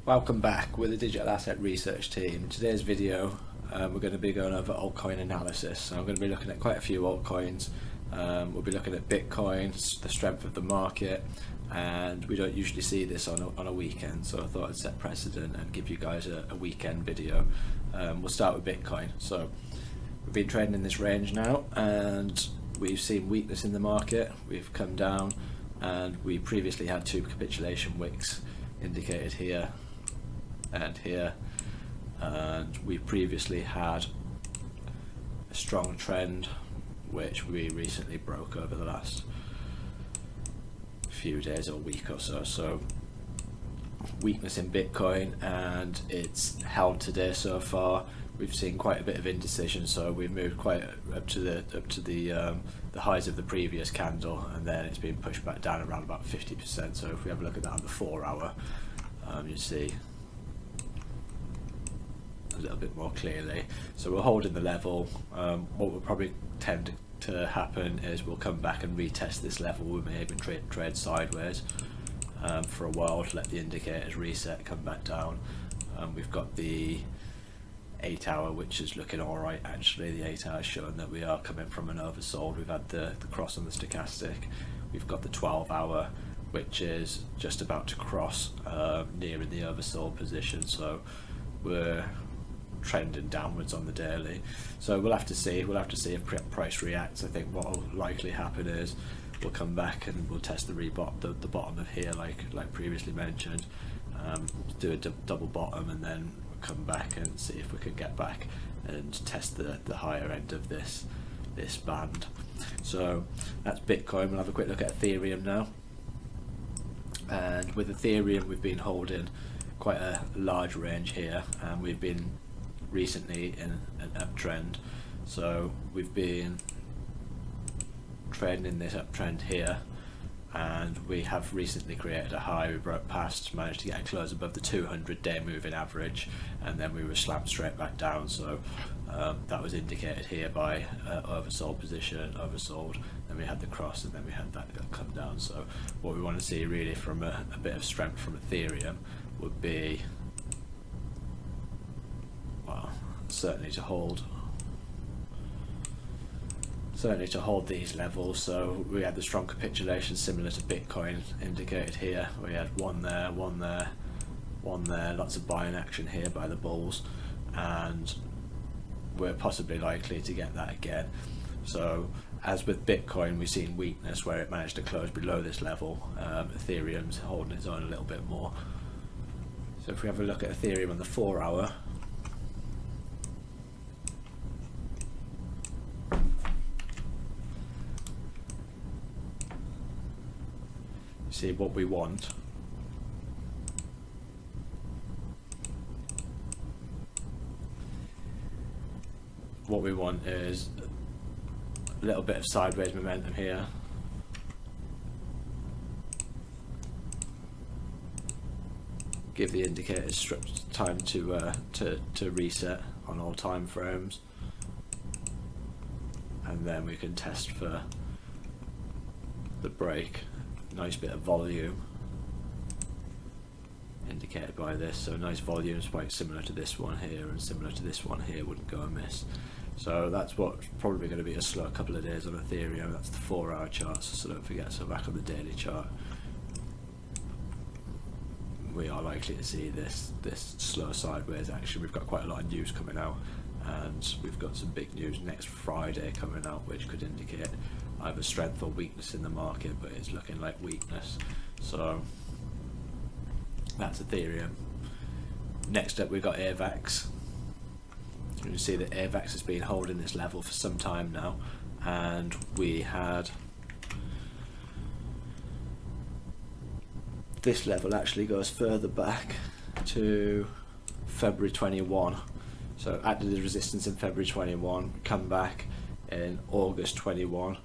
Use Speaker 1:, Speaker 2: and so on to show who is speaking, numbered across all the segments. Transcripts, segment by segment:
Speaker 1: Welcome back with the Digital Asset Research team. In today's video we're going to be going over altcoin analysis. So I'm going to be looking at quite a few altcoins. We'll be looking at Bitcoin, the strength of the market, and we don't usually see this on a weekend, so I thought I'd set precedent and give you guys a weekend video. We'll start with Bitcoin. So we've been trading in this range now and we've seen weakness in the market. We've come down and we previously had two capitulation wicks indicated here and here, and we previously had a strong trend which we recently broke over the last few days or week or so. So weakness in Bitcoin, and it's held today so far. We've seen quite a bit of indecision, so we've moved quite up to the highs of the previous candle, and then it's been pushed back down around about 50%. So if we have a look at that on the 4 hour, you see a little bit more clearly. So we're holding the level. What will probably tend to happen is we'll come back and retest this level. We may even trade sideways for a while to let the indicators reset, come back down. We've got the 8 hour, which is looking all right actually. The 8 hour showing that we are coming from an oversold. We've had the cross on the stochastic. We've got the 12 hour, which is just about to cross near in the oversold position, so we're trending downwards on the daily. So we'll have to see if price reacts. I think what will likely happen is we'll come back and we'll test the bottom of here, like previously mentioned, do a double bottom, and then we'll come back and see if we can get back and test the higher end of this band. So that's Bitcoin. We'll have a quick look at Ethereum now. And with Ethereum, we've been holding quite a large range here, and we've been recently in an uptrend. So we've been trading in this uptrend here, and we have recently created a high. We broke past, managed to get a close above the 200-day moving average, and then we were slammed straight back down. So that was indicated here by oversold position, oversold, then we had the cross, and then we had that come down. So what we want to see really from a bit of strength from Ethereum would be, well, certainly to hold these levels. So we had the strong capitulation similar to Bitcoin indicated here. We had one there, one there, one there, lots of buying action here by the bulls, and we're possibly likely to get that again. So as with Bitcoin, we've seen weakness where it managed to close below this level. Ethereum's holding its own a little bit more. So if we have a look at Ethereum on the 4 hour, see what we want. What we want is a little bit of sideways momentum here. Give the indicators time to reset on all time frames, and then we can test for the break. Nice bit of volume indicated by this, so nice volume is quite similar to this one here and similar to this one here, wouldn't go amiss. So that's what's probably going to be a slow couple of days on Ethereum. That's the 4 hour chart, so don't forget. So back on the daily chart, we are likely to see this slow sideways action. We've got quite a lot of news coming out, and we've got some big news next Friday coming out, which could indicate either strength or weakness in the market, but it's looking like weakness. So that's Ethereum. Next up, we've got AAVE. You can see that AAVE has been holding this level for some time now, and we had this level actually goes further back to February 21. So acted as resistance in February 21, come back in August 21,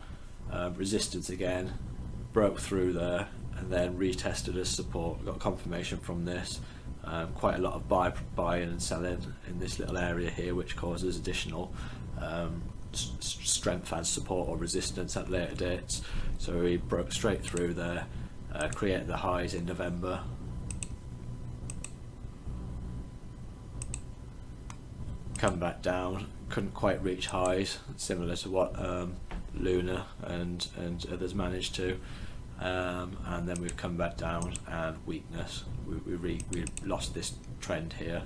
Speaker 1: resistance again, broke through there, and then retested as support. Got confirmation from this. Quite a lot of buying and selling in this little area here, which causes additional strength as support or resistance at later dates. So we broke straight through there, created the highs in November, come back down, couldn't quite reach highs, similar to what Luna and others managed to, and then we've come back down and weakness. We lost this trend here,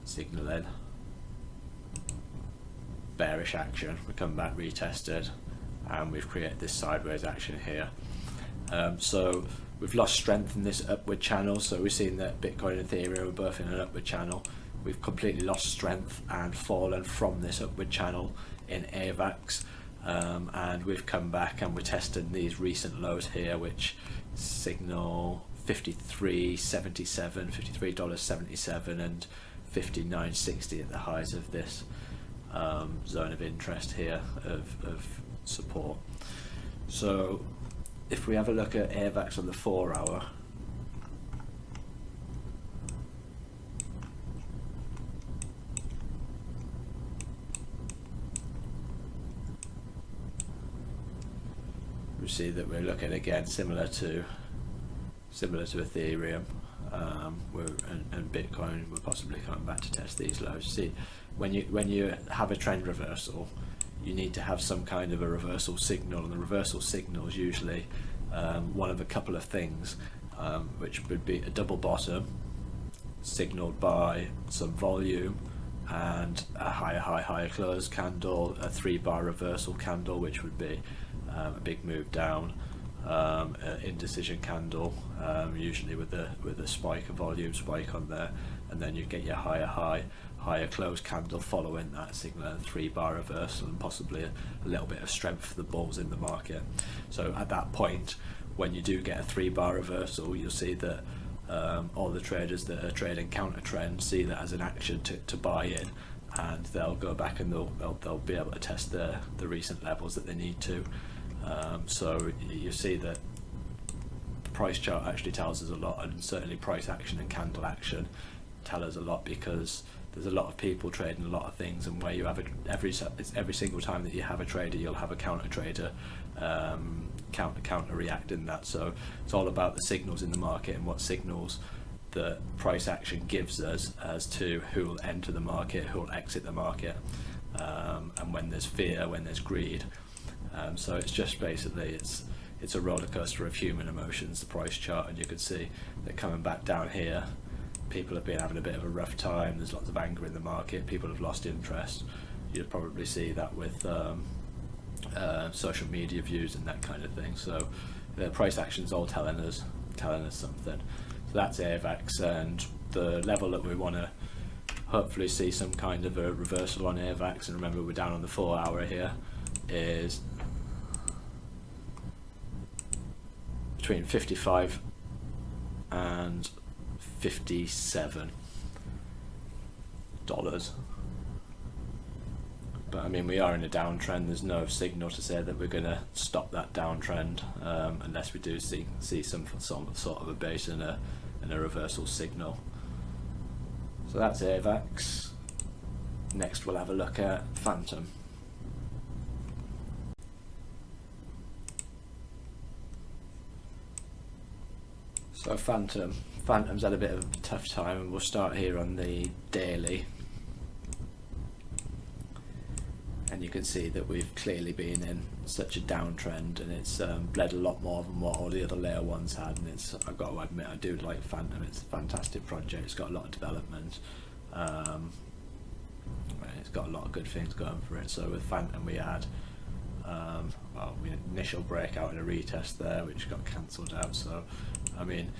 Speaker 1: signaling bearish action. We come back, retested, and we've created this sideways action here. So we've lost strength in this upward channel. So we've seen that Bitcoin and Ethereum are both in an upward channel. We've completely lost strength and fallen from this upward channel in AVAX, and we've come back and we're testing these recent lows here, which signal $53.77, $53.77 and $59.60 at the highs of this zone of interest here of support. So if we have a look at AVAX on the 4-hour, we see that we're looking again similar to Ethereum, and Bitcoin. We're possibly coming back to test these lows. See, when you have a trend reversal, you need to have some kind of a reversal signal, and the reversal signal is usually one of a couple of things, which would be a double bottom signaled by some volume and a higher close candle, a 3-bar reversal candle, which would be a big move down, indecision candle, usually with a spike, a volume spike on there, and then you get your higher close candle following that signal, and 3-bar reversal, and possibly a little bit of strength for the bulls in the market. So at that point, when you do get a 3-bar reversal, you'll see that all the traders that are trading counter trend see that as an action to buy in, and they'll go back and they'll be able to test the recent levels that they need to. So you see that the price chart actually tells us a lot, and certainly price action and candle action tell us a lot, because there's a lot of people trading a lot of things, and where you have every single time that you have a trader, you'll have a counter trader counter reacting that. So it's all about the signals in the market and what signals the price action gives us as to who will enter the market, who will exit the market, and when there's fear, when there's greed. So it's just basically it's a roller coaster of human emotions, the price chart, and you can see that coming back down here, people have been having a bit of a rough time. There's lots of anger in the market. People have lost interest. You'd probably see that with social media views and that kind of thing. So the price action's all telling us something. So that's AVAX, and the level that we want to hopefully see some kind of a reversal on AVAX, and remember we're down on the 4-hour here, is between 55 and $57. But I mean, we are in a downtrend. There's no signal to say that we're going to stop that downtrend, unless we do see some sort of a base and a reversal signal. So that's AVAX. Next we'll have a look at Phantom. So Phantom's had a bit of a tough time, and we'll start here on the daily. And you can see that we've clearly been in such a downtrend, and it's bled a lot more than what all the other layer ones had. And I've got to admit, I do like Phantom. It's a fantastic project. It's got a lot of development. It's got a lot of good things going for it. So with Phantom, we had we had initial breakout and a retest there, which got cancelled out. So I mean,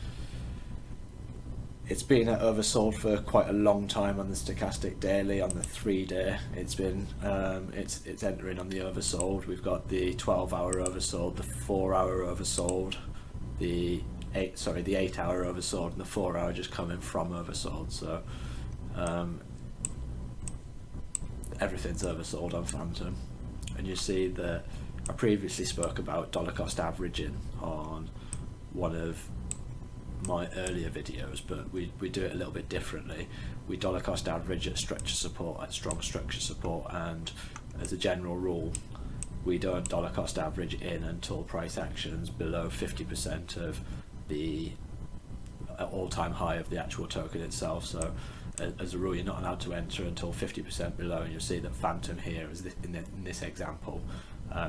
Speaker 1: it's been oversold for quite a long time on the stochastic daily. On the 3-day, it's been it's entering on the oversold. We've got the 12-hour oversold, the 4-hour oversold, the 8-hour oversold, and the 4-hour just coming from oversold. So everything's oversold on Phantom, and you see that I previously spoke about dollar cost averaging on one of my earlier videos, but we do it a little bit differently. We dollar cost average at structure support, at strong structure support, and as a general rule, we don't dollar cost average in until price actions below 50% of the all-time high of the actual token itself. So as a rule, you're not allowed to enter until 50% below, and you'll see that Phantom here is in this example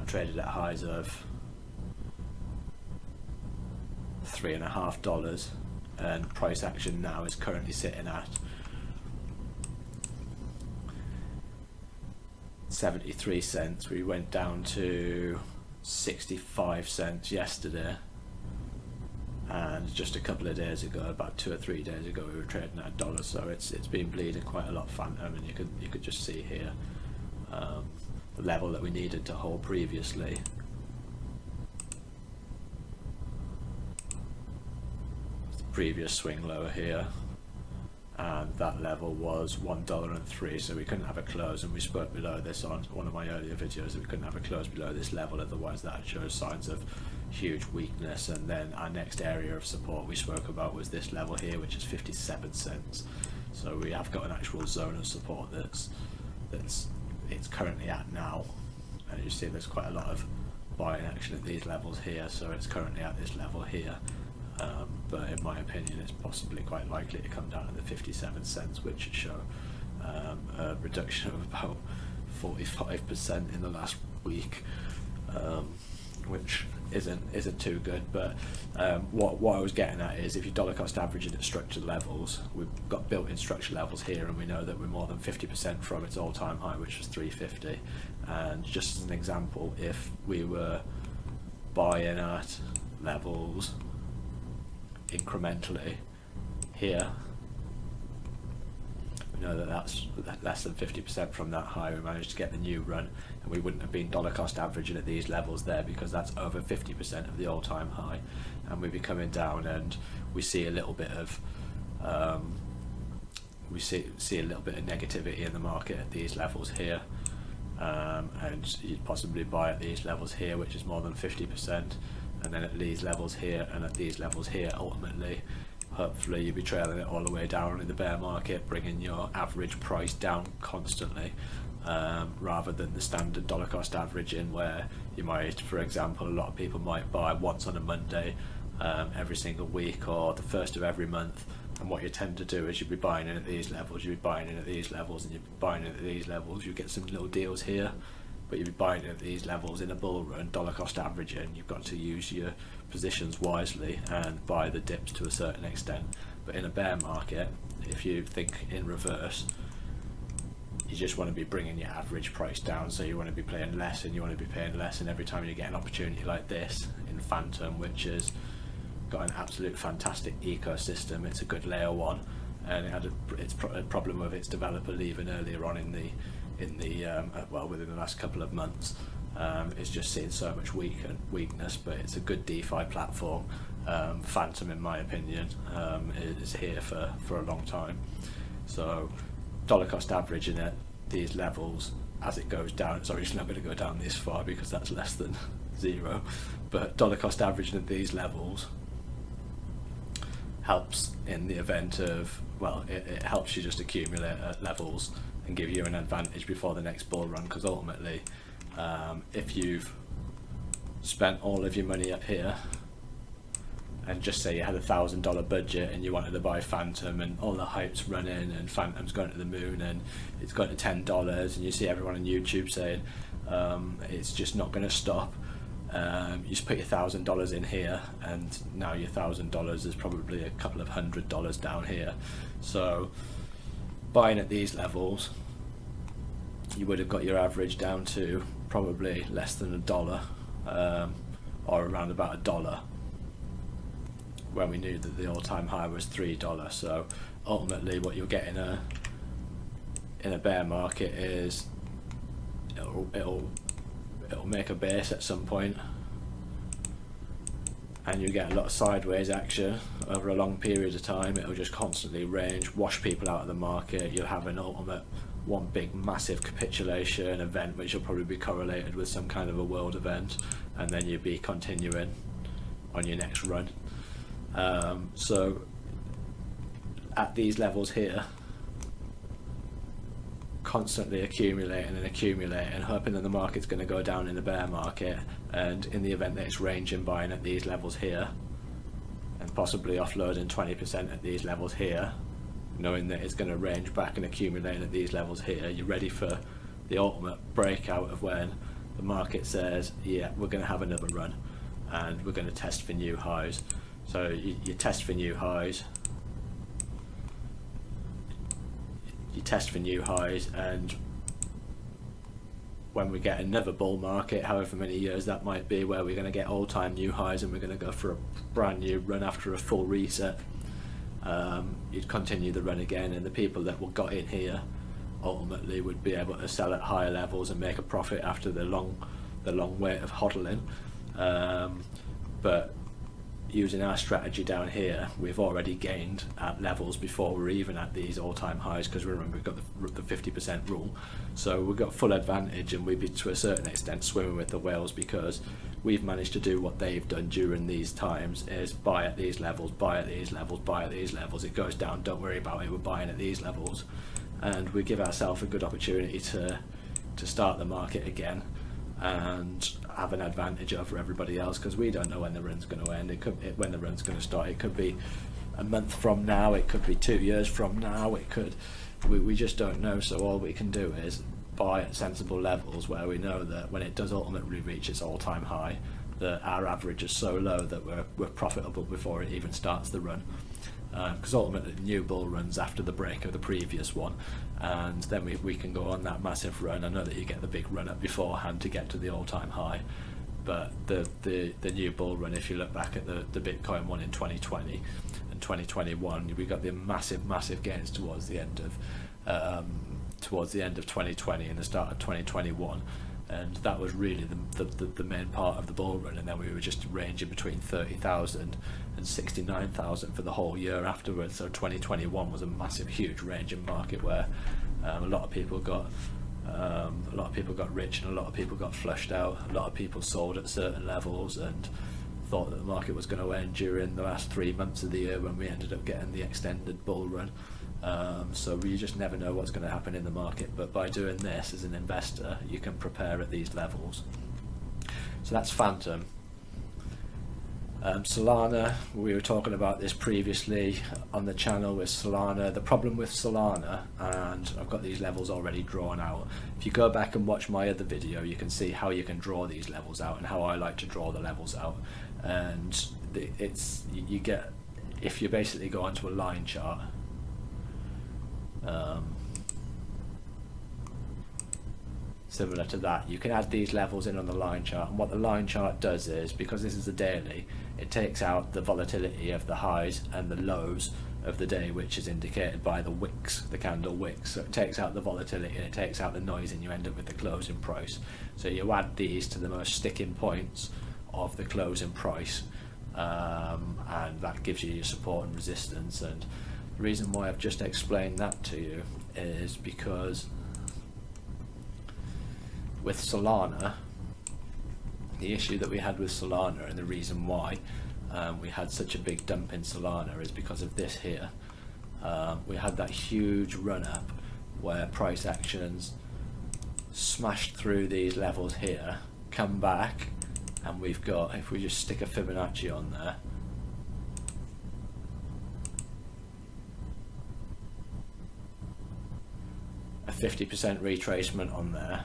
Speaker 1: traded at highs of $3.50, and price action now is currently sitting at 73 cents. We went down to 65 cents yesterday, and just a couple of days ago, about 2 or 3 days ago, we were trading at $1. So it's been bleeding quite a lot, Phantom, and you could just see here the level that we needed to hold previously. The previous swing lower here, and that level was $1.03, so we couldn't have a close, and we spoke below this on one of my earlier videos that we couldn't have a close below this level, otherwise that shows signs of huge weakness. And then our next area of support we spoke about was this level here, which is 57 cents. So we have got an actual zone of support that's it's currently at now, and you see there's quite a lot of buying action at these levels here, so it's currently at this level here. But in my opinion, it's possibly quite likely to come down to the 57 cents, which should show a reduction of about 45% in the last week, which isn't too good. But what I was getting at is, if you dollar cost averaging at structured levels, we've got built-in structured levels here, and we know that we're more than 50% from its all-time high, which was 350. And just as an example, if we were buying at levels incrementally here, we know that that's less than 50% from that high. We managed to get the new run, and we wouldn't have been dollar cost averaging at these levels there, because that's over 50% of the all-time high. And we'd be coming down, and we see a little bit of negativity in the market at these levels here, and you'd possibly buy at these levels here, which is more than 50%, and then at these levels here and at these levels here. Ultimately, hopefully you'll be trailing it all the way down in the bear market, bringing your average price down constantly, rather than the standard dollar cost averaging, where you might, for example, a lot of people might buy once on a Monday every single week, or the first of every month. And what you tend to do is you'll be buying in at these levels, you'll be buying in at these levels, and you'll be buying in at these levels. You get some little deals here, but you'll be buying at these levels. In a bull run, dollar cost averaging, you've got to use your positions wisely and buy the dips to a certain extent. But in a bear market, if you think in reverse, you just want to be bringing your average price down, so you want to be playing less, and you want to be paying less, and every time you get an opportunity like this in Phantom, which has got an absolute fantastic ecosystem, it's a good layer one, and it had its problem with its developer leaving earlier on in the within the last couple of months. It's just seen so much weakness, but it's a good DeFi platform. Phantom, in my opinion, is here for a long time. So dollar cost averaging at these levels, as it goes down, it's obviously not going to go down this far because that's less than zero, but dollar cost averaging at these levels helps in the event of, well, it helps you just accumulate at levels and give you an advantage before the next bull run, because ultimately if you've spent all of your money up here, and just say you had $1,000 budget and you wanted to buy Phantom, and all the hype's running and Phantom's going to the moon and it's going to $10, and you see everyone on YouTube saying it's just not going to stop, you just put your $1,000 in here, and now your $1,000 is probably a couple of $100 down here. So buying at these levels, you would have got your average down to probably less than $1, or around about $1, when we knew that the all-time high was $3. So ultimately what you'll get in a bear market is it'll make a base at some point, and you get a lot of sideways action over a long period of time. It'll just constantly range, wash people out of the market. You'll have an ultimate one big massive capitulation event, which will probably be correlated with some kind of a world event, and then you'll be continuing on your next run. So at these levels here, constantly accumulating and hoping that the market's going to go down in the bear market, and in the event that it's ranging, buying at these levels here and possibly offloading 20% at these levels here, knowing that it's going to range back and accumulate at these levels here. You're ready for the ultimate breakout of when the market says, yeah, we're going to have another run and we're going to test for new highs. So you test for new highs, and when we get another bull market, however many years that might be, where we're going to get all-time new highs and we're going to go for a brand new run after a full reset, you'd continue the run again, and the people that were got in here ultimately would be able to sell at higher levels and make a profit after the long wait of hodling. But using our strategy down here, we've already gained at levels before we're even at these all-time highs, because remember, we've got the 50% rule, so we've got full advantage, and we'd be to a certain extent swimming with the whales, because we've managed to do what they've done during these times, is buy at these levels, buy at these levels, buy at these levels. It goes down, don't worry about it, we're buying at these levels, and we give ourselves a good opportunity to start the market again and have an advantage over everybody else, because we don't know when the run's going to end. When the run's going to start. It could be a month from now, it could be 2 years from now, we just don't know. So all we can do is buy at sensible levels where we know that when it does ultimately reach its all-time high, that our average is so low that we're profitable before it even starts the run. Because ultimately the new bull runs after the break of the previous one, and then we can go on that massive run. I know that you get the big run up beforehand to get to the all-time high, but the new bull run, if you look back at the Bitcoin one in 2020 and 2021, we got the massive gains towards the end of 2020 and the start of 2021. And that was really the main part of the bull run, and then we were just ranging between 30,000 and 69,000 for the whole year afterwards. So 2021 was a massive, huge ranging market where a lot of people got rich and a lot of people got flushed out. A lot of people sold at certain levels and thought that the market was going to end during the last 3 months of the year, when we ended up getting the extended bull run. So you just never know what's going to happen in the market, but by doing this as an investor, you can prepare at these levels. So that's Phantom. Solana, we were talking about this previously on the channel with Solana. The problem with Solana, and I've got these levels already drawn out. If you go back and watch my other video, you can see how you can draw these levels out and how I like to draw the levels out. And you get, if you basically go onto a line chart, similar to that, you can add these levels in on the line chart, and what the line chart does is, because this is a daily, it takes out the volatility of the highs and the lows of the day, which is indicated by the wicks, the candle wicks. So it takes out the volatility and it takes out the noise, and you end up with the closing price. So you add these to the most sticking points of the closing price, and that gives you your support and resistance. And the reason why I've just explained that to you is because with Solana, the issue that we had with Solana, and the reason why we had such a big dump in Solana, is because of this here. We had that huge run up where price actions smashed through these levels here, come back, and we've got, if we just stick a Fibonacci on there, a 50% retracement on there.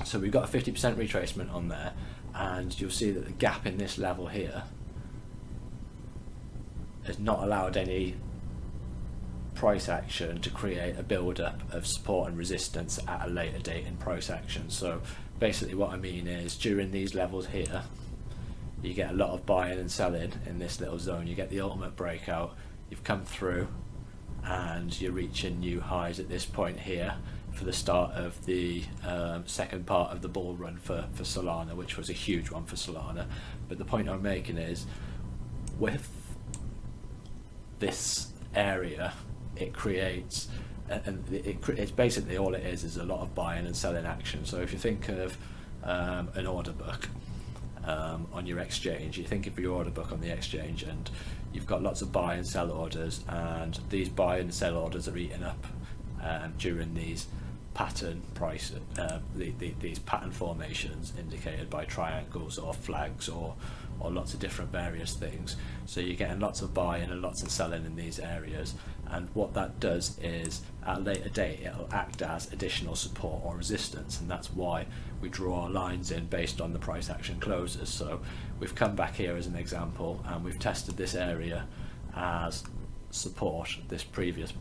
Speaker 1: So we've got a 50% retracement on there, and you'll see that the gap in this level here has not allowed any price action to create a build-up of support and resistance at a later date in price action. So basically what I mean is, during these levels here, you get a lot of buying and selling in this little zone. You get the ultimate breakout, you've come through, and you're reaching new highs at this point here for the start of the second part of the bull run for Solana, which was a huge one for Solana. But the point I'm making is, with this area, it creates, and it's basically all it is a lot of buying and selling action. So if you think of an order book on your exchange, you think of your order book on the exchange, and you've got lots of buy and sell orders, and these buy and sell orders are eaten up during these pattern these pattern formations indicated by triangles or flags or or lots of different various things. So you're getting lots of buying and lots of selling in these areas, and what that does is at a later date it'll act as additional support or resistance, and that's why we draw our lines in based on the price action closes. So we've come back here as an example and we've tested this area as support, this previous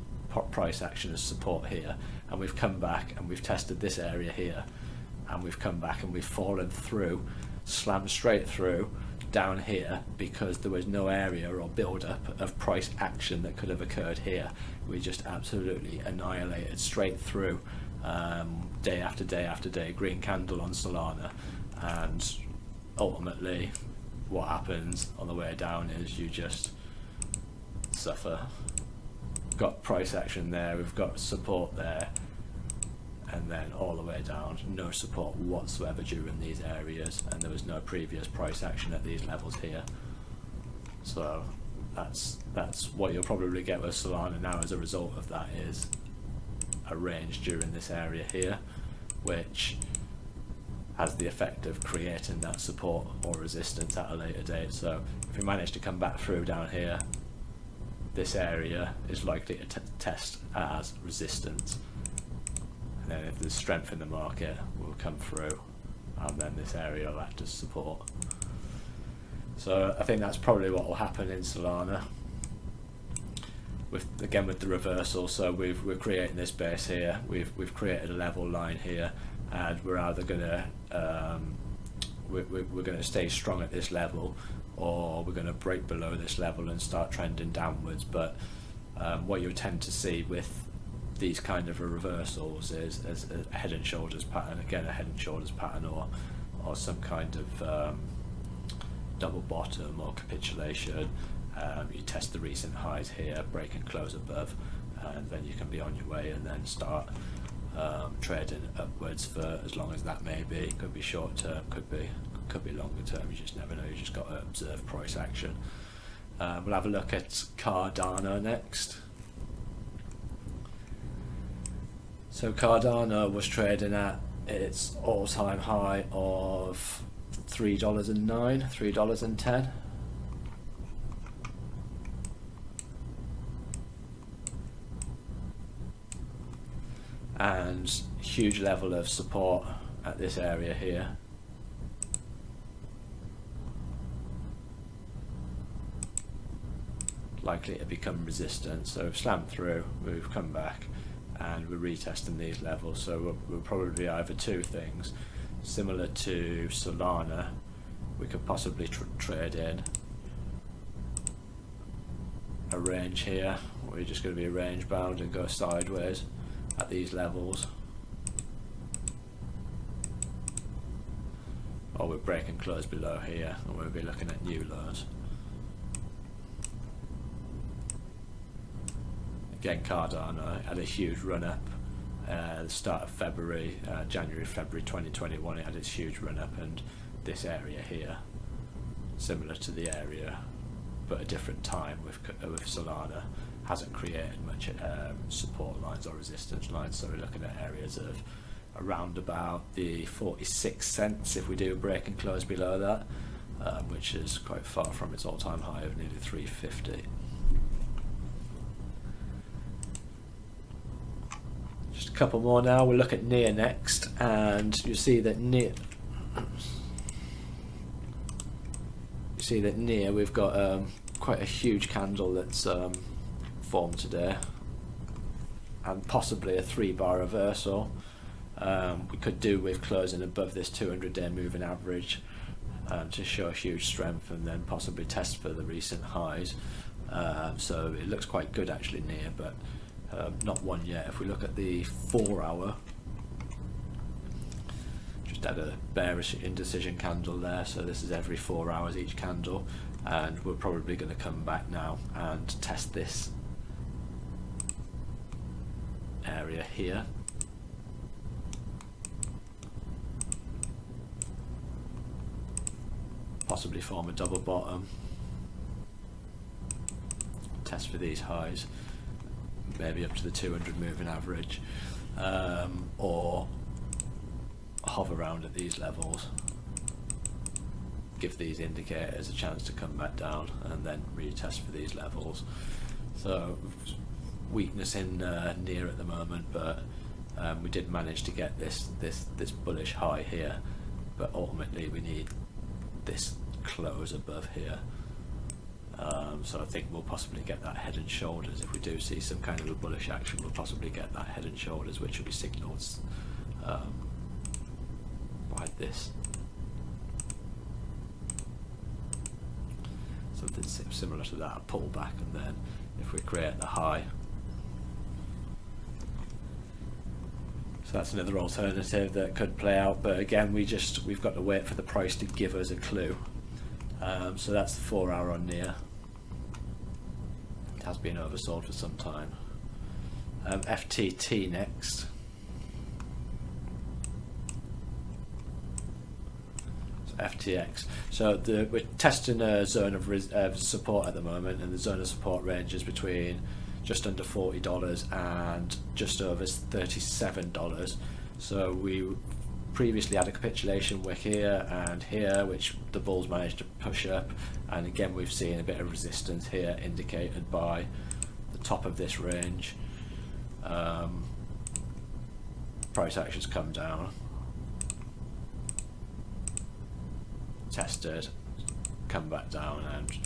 Speaker 1: price action as support here, and we've come back and we've tested this area here, and we've come back and we've fallen through, slammed straight through down here because there was no area or build up of price action that could have occurred here. We just absolutely annihilated straight through, day after day after day, green candle on Solana, and ultimately what happens on the way down is you just suffer. Got price action there, we've got support there, and then all the way down, no support whatsoever during these areas, and there was no previous price action at these levels here. So that's what you'll probably get with Solana now as a result of that, is a range during this area here, which has the effect of creating that support or resistance at a later date. So if we manage to come back through down here, this area is likely to test as resistance, and then if there's strength in the market, we'll come through, and then this area will act as support. So I think that's probably what will happen in Solana, with the reversal. So we're creating this base here, we've created a level line here, and we're either gonna we're gonna stay strong at this level, or we're going to break below this level and start trending downwards. But what you tend to see with these kind of reversals is a head and shoulders pattern, again a head and shoulders pattern, or some kind of double bottom or capitulation. You test the recent highs here, break and close above, and then you can be on your way and then start trading upwards for as long as that may be. Could be short term, could be longer term, you just never know. You just got to observe price action. We'll have a look at Cardano next. So Cardano was trading at its all-time high of $3.09, $3.10. And huge level of support at this area here. Likely to become resistance. So we've slammed through, we've come back, and we're retesting these levels. So we'll probably be either two things. Similar to Solana, we could possibly trade in a range here. We're just going to be range bound and go sideways at these levels, or we're breaking close below here and we'll be looking at new lows. Again, Cardano had a huge run up at the start of February, January, February 2021. It had its huge run up, and this area here, similar to the area but a different time with Solana, hasn't created much support lines or resistance lines. So we're looking at areas of around about the 46 cents if we do break and close below that, which is quite far from its all-time high of nearly 350. Just a couple more now. We'll look at NEAR next, and you see that NEAR we've got quite a huge candle that's formed today, and possibly a 3-bar reversal. We could do with closing above this 200-day moving average to show huge strength, and then possibly test for the recent highs. So it looks quite good actually, NEAR, but not one yet. If we look at the 4-hour, just had a bearish indecision candle there, so this is every 4 hours each candle, and we're probably going to come back now and test this area here. Possibly form a double bottom, test for these highs, maybe up to the 200 moving average, or hover around at these levels give these indicators a chance to come back down and then retest for these levels. So weakness in near at the moment, but we did manage to get this bullish high here, but ultimately we need this close above here. So I think we'll possibly get that head and shoulders. If we do see some kind of a bullish action, we'll possibly get that head and shoulders, which will be signaled by this. Something similar to that, a pullback, and then if we create the high. So that's another alternative that could play out, but again we've got to wait for the price to give us a clue. So that's the 4 hour on near. It has been oversold for some time. FTT next. So FTX. So we're testing a zone of support at the moment, and the zone of support ranges between just under $40 and just over $37. So we previously had a capitulation wick here and here, which the bulls managed to push up, and again we've seen a bit of resistance here indicated by the top of this range. Price actions come down, tested, come back down, and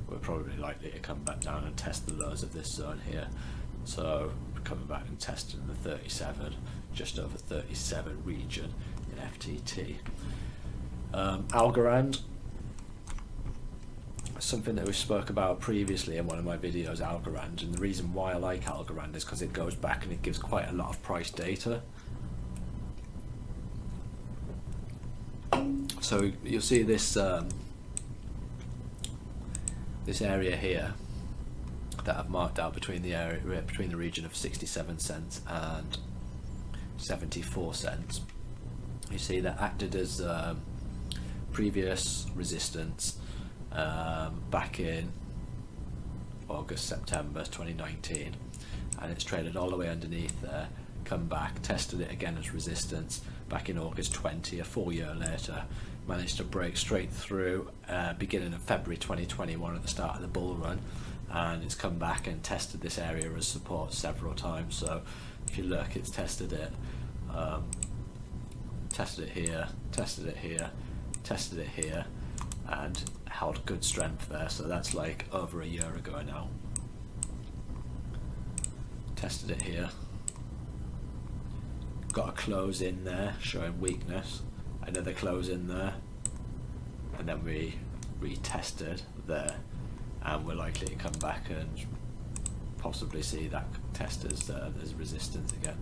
Speaker 1: we're probably likely to come back down and test the lows of this zone here. So coming back and testing the 37, just over 37 region in FTT. Algorand, something that we spoke about previously in one of my videos, Algorand, and the reason why I like Algorand is because it goes back and it gives quite a lot of price data. So you'll see this this area here that I've marked out between the region of 67 cents and 74 cents. You see that acted as previous resistance back in August, September 2019, and it's traded all the way underneath there, come back, tested it again as resistance back in August 20, a full year later, managed to break straight through beginning of February 2021 at the start of the bull run, and it's come back and tested this area as support several times. So if you look, it's tested it here, tested it here, tested it here, and held good strength there. So that's like over a year ago now. Tested it here, got a close in there showing weakness, another close in there, and then we retested there, and we're likely to come back and possibly see that test as resistance again.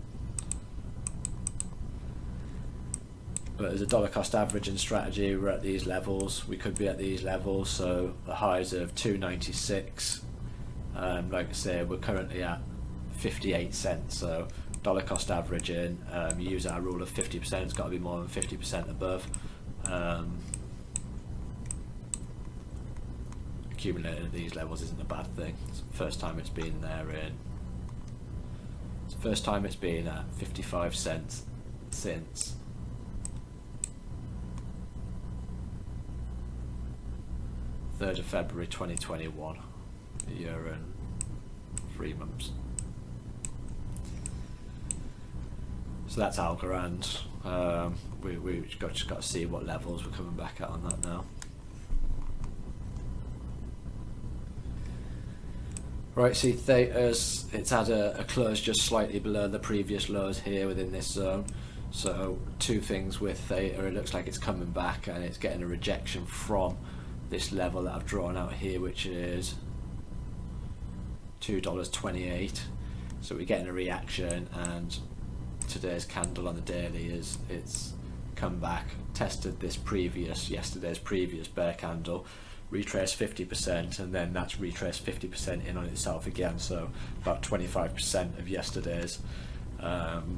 Speaker 1: But as a dollar cost averaging strategy, we're at these levels, we could be at these levels, so the highs of 296, like I say, we're currently at 58 cents, so dollar cost averaging, you use our rule of 50%, it's got to be more than 50% above. Accumulating at these levels isn't a bad thing. It's the first time it's been there it's the first time it's been at 55 cents since February 3rd, 2021, a year and 3 months. So that's Algorand. We've just got to see what levels we're coming back at on that now. Right, see Theta's, it's had a close just slightly below the previous lows here within this zone. So two things with Theta, it looks like it's coming back and it's getting a rejection from this level that I've drawn out here, which is $2.28. So we're getting a reaction, and today's candle on the daily is it's come back, tested this yesterday's previous bear candle, retraced 50%, and then that's retraced 50% in on itself again, so about 25% of yesterday's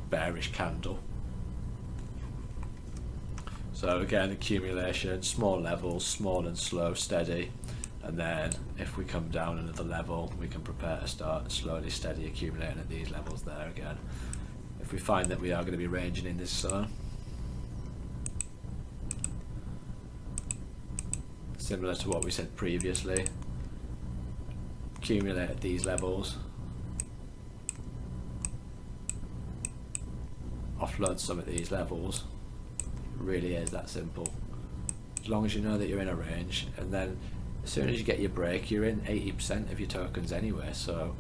Speaker 1: bearish candle. So again, accumulation, small levels, small and slow, steady, and then if we come down another level, we can prepare to start slowly, steady accumulating at these levels there again. If we find that we are going to be ranging in this zone. similar to what we said previously. Accumulate at these levels, offload some at these levels. It really is that simple. As long as you know that you're in a range, and then as soon as you get your break, you're in 80% of your tokens anyway. So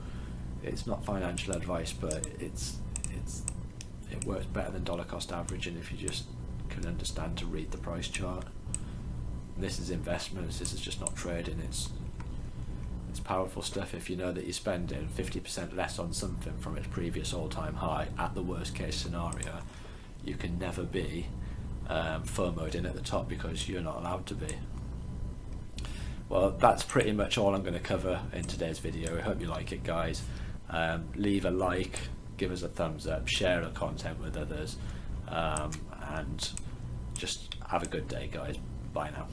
Speaker 1: it's not financial advice, but it works better than dollar cost averaging if you just can understand to read the price chart. And this is investments. This is just not trading. It's powerful stuff. If you know that you're spending 50% less on something from its previous all-time high at the worst case scenario, you can never be FOMO'd in at the top, because you're not allowed to be. Well, that's pretty much all I'm going to cover in today's video. I hope you like it, guys. Leave a like, give us a thumbs up, share the content with others, and just have a good day, guys. Bye now.